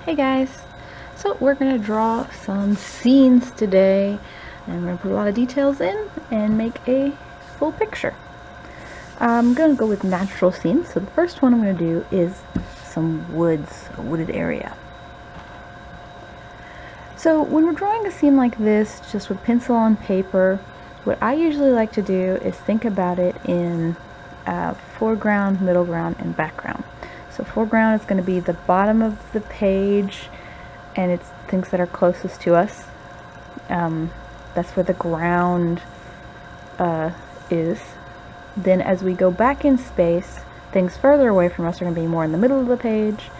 Hey guys! So we're going to draw some scenes today, and we're going to put a lot of details in and make a full picture. I'm going to go with natural scenes, so the first one I'm going to do is some woods, a wooded area. So when we're drawing a scene like this, just with pencil on paper, what I usually like to do is think about it in foreground, middle ground, and background. So foreground is going to be the bottom of the page, and it's things that are closest to us. That's where the ground is. Then as we go back in space, things further away from us are going to be more in the middle of the page.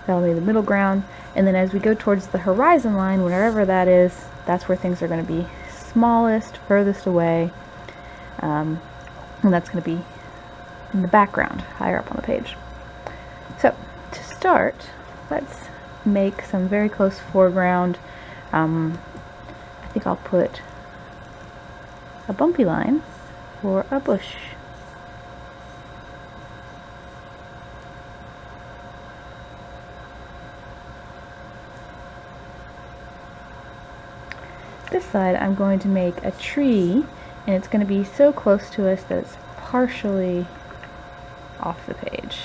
That'll be the middle ground. And then as we go towards the horizon line, wherever that is, that's where things are going to be smallest, furthest away. And that's going to be in the background, higher up on the page. So, to start, let's make some very close foreground. I think I'll put a bumpy line for a bush. This side I'm going to make a tree, and it's going to be so close to us that it's partially off the page.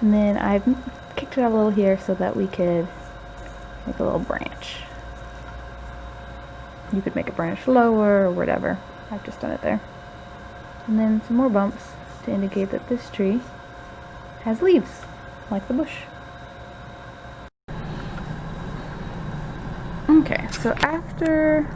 And then I've kicked it out a little here so that we could make a little branch. You could make a branch lower or whatever. I've just done it there. And then some more bumps to indicate that this tree has leaves, like the bush. Okay, so after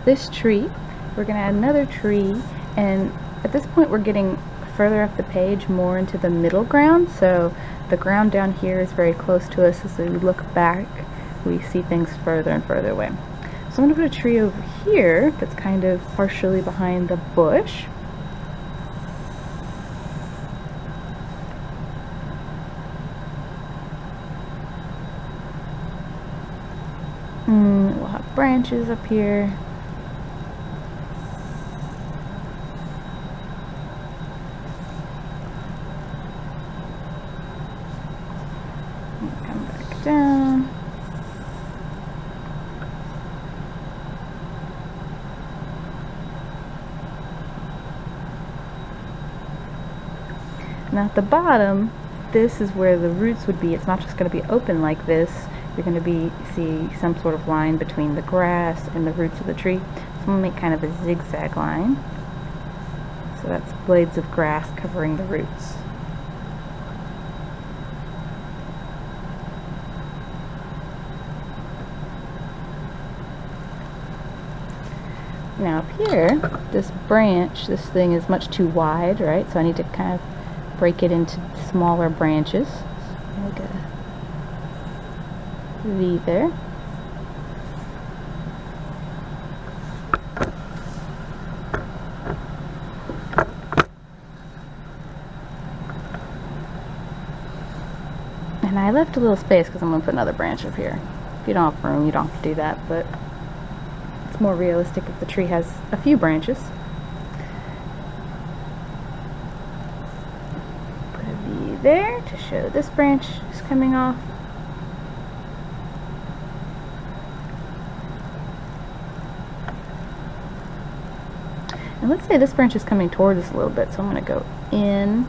this tree, we're going to add another tree, and at this point we're getting further up the page, more into the middle ground, so the ground down here is very close to us. As we look back, we see things further and further away. So I'm going to put a tree over here that's kind of partially behind the bush. We'll have branches up here. Come back down. Now at the bottom, this is where the roots would be. It's not just going to be open like this. You're going to see some sort of line between the grass and the roots of the tree. So I'm going to make kind of a zigzag line. So that's blades of grass covering the roots. Now up here, this branch, this thing is much too wide, right? So I need to kind of break it into smaller branches. Make a V there. And I left a little space because I'm going to put another branch up here. If you don't have room, you don't have to do that, but it's more realistic if the tree has a few branches. Put a V there to show this branch is coming off. And let's say this branch is coming towards us a little bit, so I'm going to go in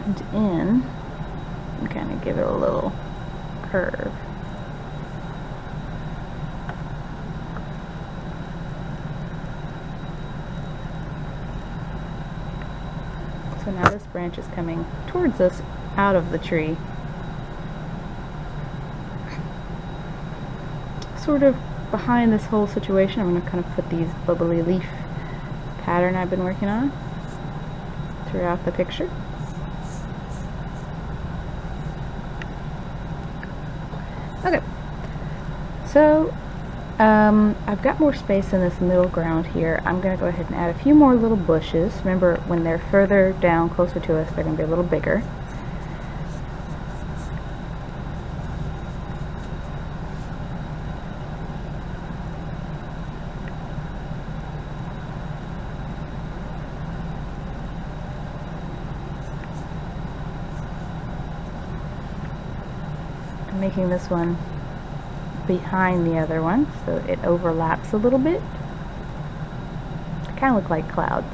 and in and kind of give it a little curve. So now this branch is coming towards us out of the tree. Sort of behind this whole situation, I'm going to kind of put these bubbly leaf pattern I've been working on throughout the picture. Okay, so I've got more space in this middle ground here. I'm going to go ahead and add a few more little bushes. Remember, when they're further down, closer to us, they're going to be a little bigger. making this one behind the other one so it overlaps a little bit. They kind of look like clouds.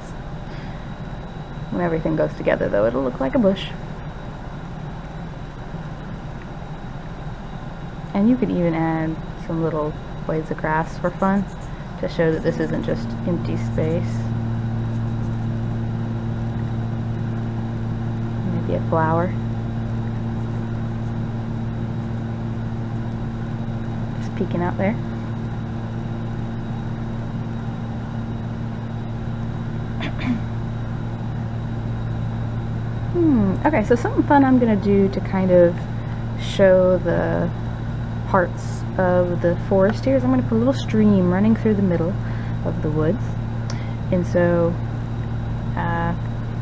When everything goes together though, it'll look like a bush. And you could even add some little blades of grass for fun to show that this isn't just empty space. Maybe a flower. Just peeking out there. Okay, so something fun I'm gonna do to kind of show the parts of the forest here is I'm going to put a little stream running through the middle of the woods, and so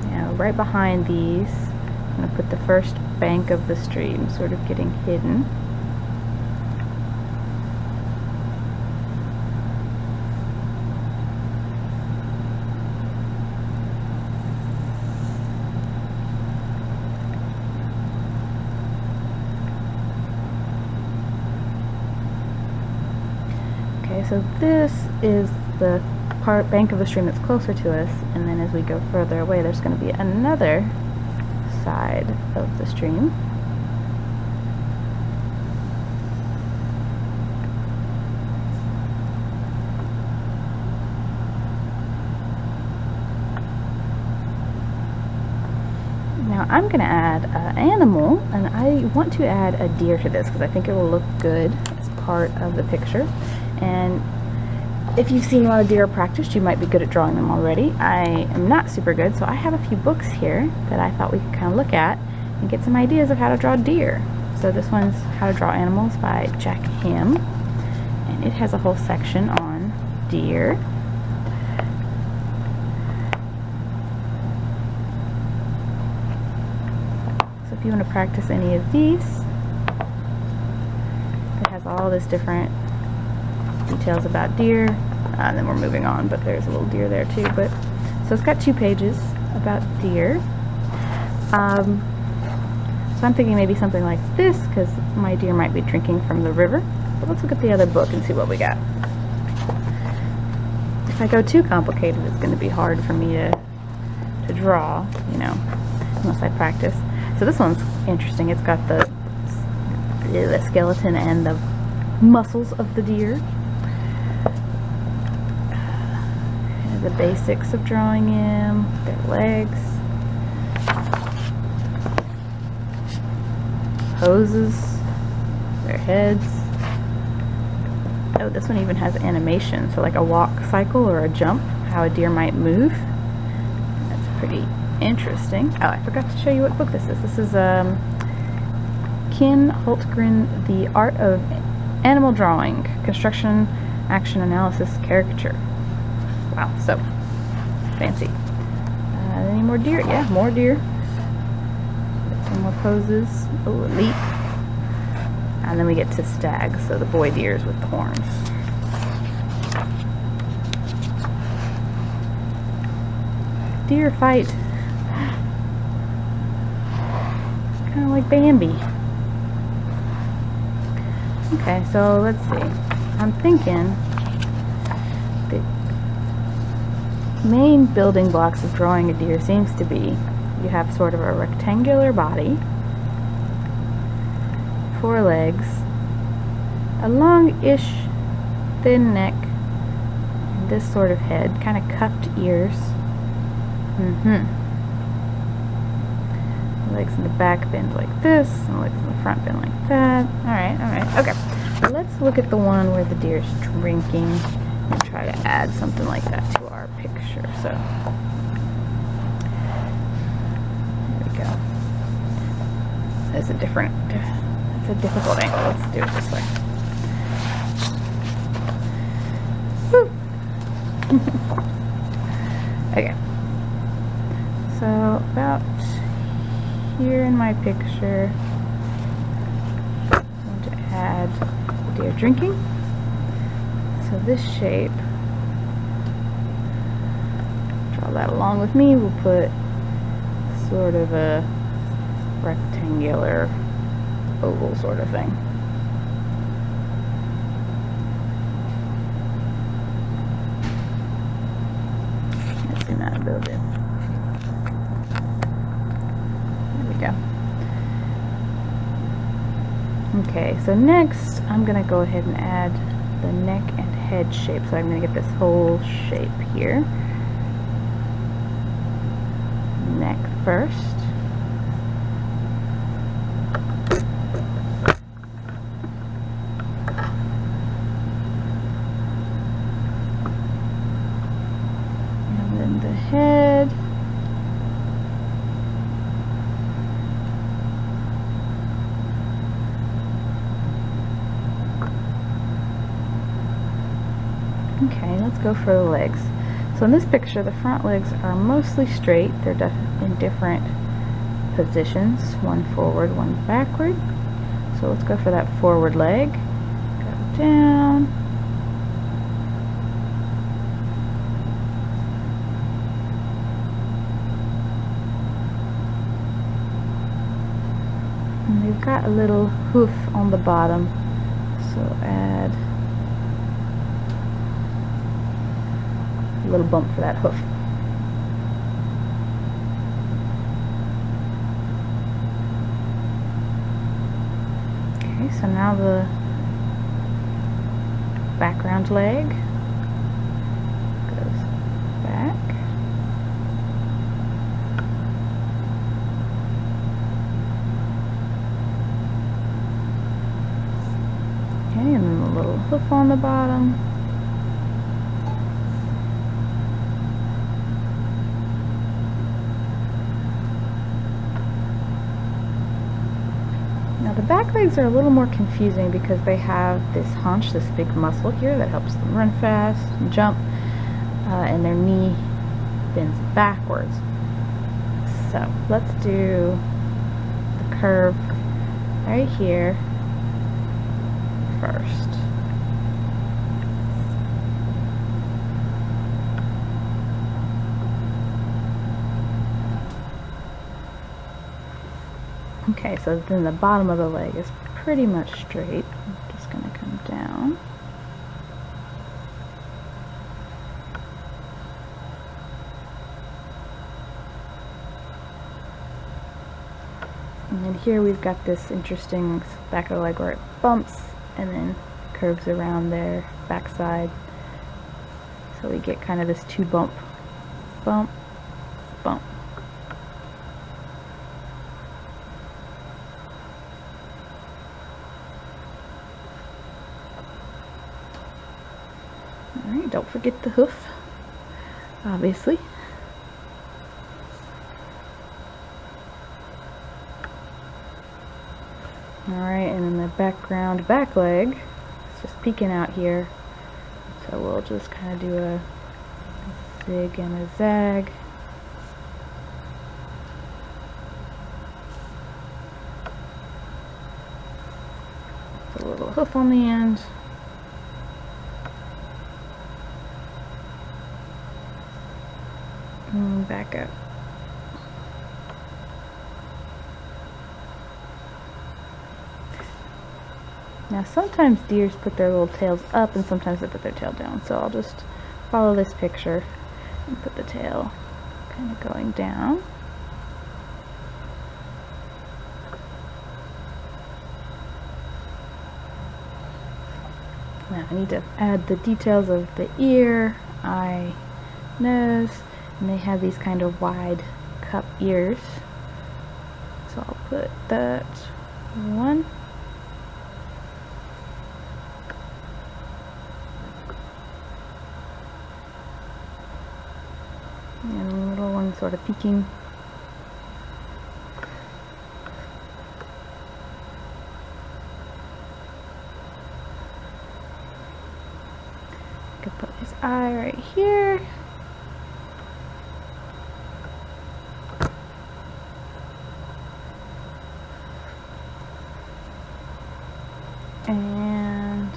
you know, right behind these I'm going to put the first bank of the stream sort of getting hidden. So this is the bank of the stream that's closer to us, and then as we go further away there's going to be another side of the stream. Now I'm going to add an animal, and I want to add a deer to this because I think it will look good as part of the picture. And if you've seen a lot of deer practiced, you might be good at drawing them already. I am not super good, so I have a few books here that I thought we could kind of look at and get some ideas of how to draw deer. So this one's How to Draw Animals by Jack Ham, and it has a whole section on deer. So if you want to practice any of these, it has all this different details about deer, and then we're moving on, but there's a little deer there too. But so it's got 2 pages about deer. So I'm thinking maybe something like this because my deer might be drinking from the river. But let's look at the other book and see what we got. If I go too complicated, it's going to be hard for me to draw, you know, unless I practice. So this one's interesting. It's got the skeleton and the muscles of the deer. The basics of drawing him, their legs, poses, their heads. Oh, this one even has animation, so like a walk cycle or a jump, how a deer might move. That's pretty interesting. Oh, I forgot to show you what book this is. This is Ken Holtgren, The Art of Animal Drawing, Construction, Action Analysis, Caricature. Wow, so fancy. Any more deer? Yeah, more deer. Some more poses. Oh, a leap. And then we get to stags, so the boy deers with the horns. Deer fight. Kind of like Bambi. Okay, so let's see. I'm thinking the main building blocks of drawing a deer seems to be you have sort of a rectangular body, 4 legs, a long-ish thin neck, and this sort of head, kind of cupped ears. Legs in the back bend like this, and legs in the front bend like that. Alright, okay. Let's look at the one where the deer's drinking and try to add something like that to our picture. So, there we go. It's a difficult angle. Let's do it this way. Woo. Okay. So, about here in my picture, I'm going to add deer drinking. So this shape, draw that along with me, we'll put sort of a rectangular oval sort of thing. build it. There we go. Okay, so next I'm going to go ahead and add the neck and head shape. So I'm going to get this whole shape here. Neck first. And then the head. Okay, let's go for the legs. So in this picture, the front legs are mostly straight. They're in different positions, one forward, one backward. So let's go for that forward leg. Go down. And they've got a little hoof on the bottom, so add a little bump for that hoof. Okay, so now the background leg goes back. Okay, and then a little hoof on the bottom. Now the back legs are a little more confusing because they have this haunch, this big muscle here that helps them run fast and jump, and their knee bends backwards. So let's do the curve right here first. Okay, so then the bottom of the leg is pretty much straight. I'm just going to come down. And then here we've got this interesting back of the leg where it bumps and then curves around their backside. So we get kind of this two bump, bump, bump. Alright, don't forget the hoof, obviously. Alright, and then the background back leg is just peeking out here. So we'll just kind of do a zig and a zag. A little hoof on the end. And back up. Now sometimes deers put their little tails up and sometimes they put their tail down. So I'll just follow this picture and put the tail kind of going down. Now I need to add the details of the ear, eye, nose, and they have these kind of wide cup ears. So I'll put that one. And a little one sort of peeking. I could put his eye right here. And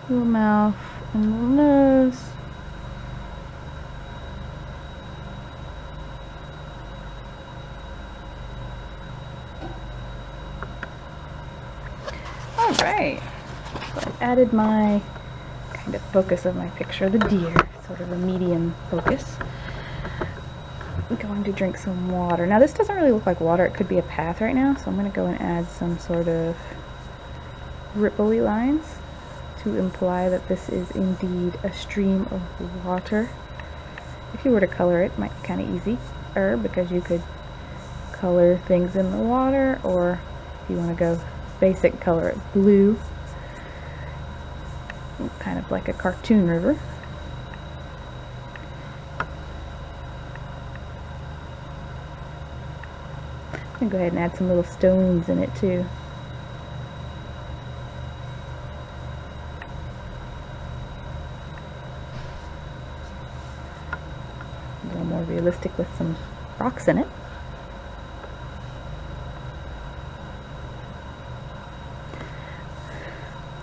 little mouth and little nose. Alright, so I've added my kind of focus of my picture, the deer, sort of a medium focus. going to drink some water. Now this doesn't really look like water, it could be a path right now, so I'm going to go and add some sort of ripply lines to imply that this is indeed a stream of water. If you were to color it, it might be kind of easier because you could color things in the water, or if you want to go basic, color it blue, kind of like a cartoon river. I'm going to go ahead and add some little stones in it too. A little more realistic with some rocks in it.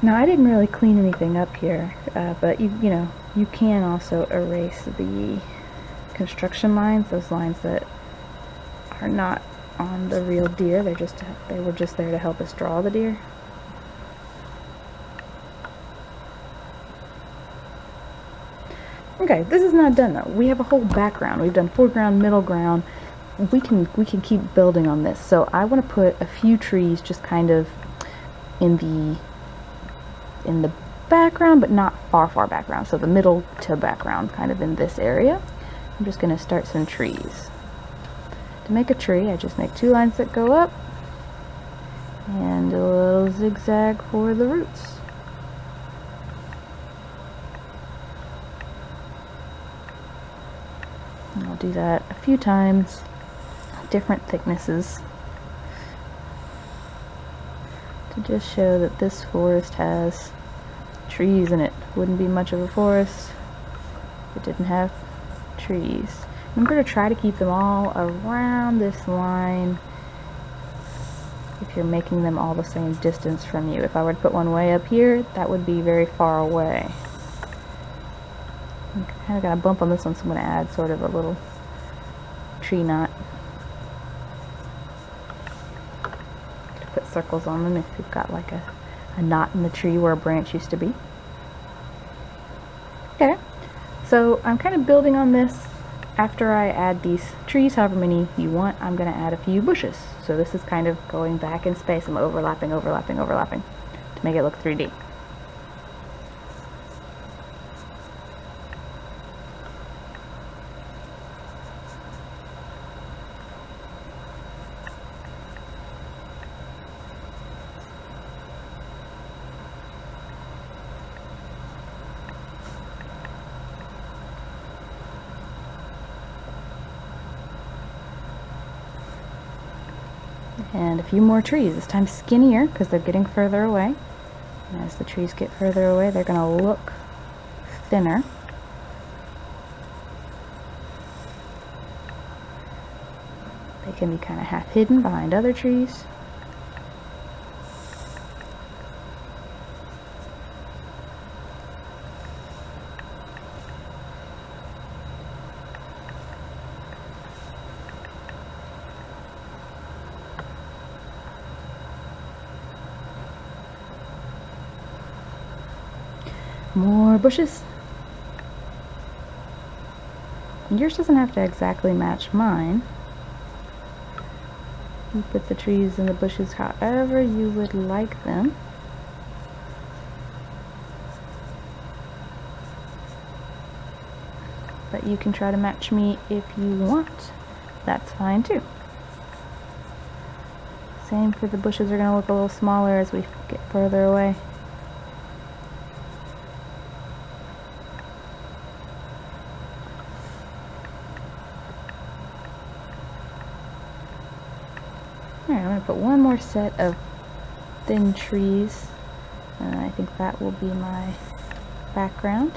Now I didn't really clean anything up here, but you know, you can also erase the construction lines, those lines that are not on the real deer. They were just there to help us draw the deer. Okay, this is not done though. We have a whole background. We've done foreground, middle ground. We can keep building on this. So I want to put a few trees just kind of in the background, but not far background. So the middle to background, kind of in this area. I'm just going to start some trees. To make a tree, I just make 2 lines that go up and a little zigzag for the roots. And I'll do that a few times, different thicknesses, to just show that this forest has trees in it. Wouldn't be much of a forest if it didn't have trees. Remember to try to keep them all around this line if you're making them all the same distance from you. If I were to put one way up here, that would be very far away. I'm kind of got a bump on this one, so I'm going to add sort of a little tree knot. Put circles on them if you've got like a knot in the tree where a branch used to be. Okay, so I'm kind of building on this. After I add these trees, however many you want, I'm going to add a few bushes. So this is kind of going back in space. I'm overlapping to make it look 3D. And a few more trees, this time skinnier because they're getting further away. And as the trees get further away, they're going to look thinner. They can be kind of half hidden behind other trees. More bushes. Yours doesn't have to exactly match mine. You put the trees and the bushes however you would like them. But you can try to match me if you want. That's fine too. Same for the bushes, are going to look a little smaller as we get further away. Alright, I'm going to put one more set of thin trees, and I think that will be my background.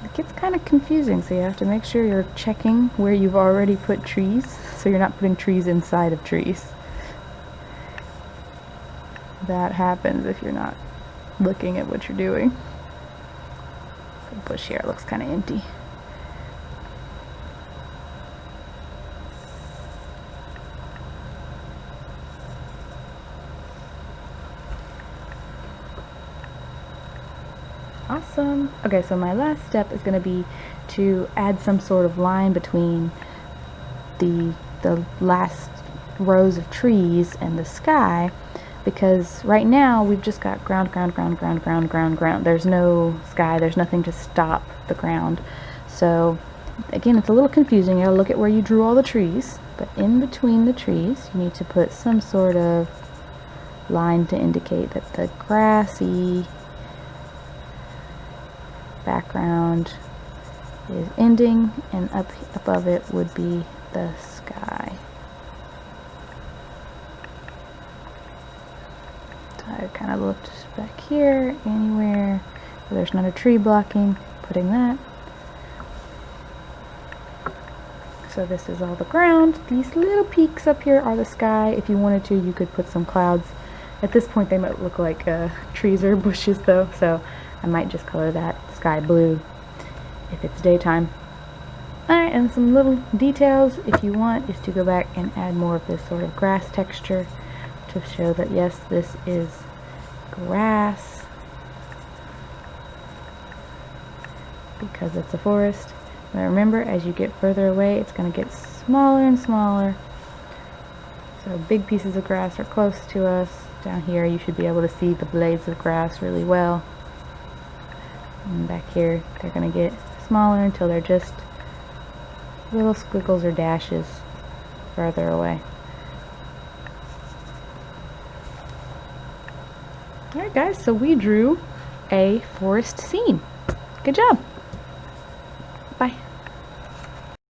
It gets kind of confusing, so you have to make sure you're checking where you've already put trees, so you're not putting trees inside of trees. That happens if you're not looking at what you're doing. The bush here looks kind of empty. Awesome. Okay, so my last step is going to be to add some sort of line between the last rows of trees and the sky, because right now we've just got ground, ground, ground, ground, ground, ground, ground. There's no sky, there's nothing to stop the ground. So again, it's a little confusing. You gotta look at where you drew all the trees, but in between the trees you need to put some sort of line to indicate that the grassy background is ending, and up above it would be the sky. So I kind of looked back here, anywhere where there's not a tree blocking, putting that. So this is all the ground. These little peaks up here are the sky. If you wanted to, you could put some clouds. At this point they might look like trees or bushes though, so I might just color that sky blue if it's daytime. Alright, and some little details if you want is to go back and add more of this sort of grass texture to show that yes, this is grass because it's a forest. But remember, as you get further away, it's going to get smaller and smaller. So big pieces of grass are close to us. Down here you should be able to see the blades of grass really well. And back here they're going to get smaller until they're just little squiggles or dashes further away. Alright guys, so we drew a forest scene. Good job! Bye.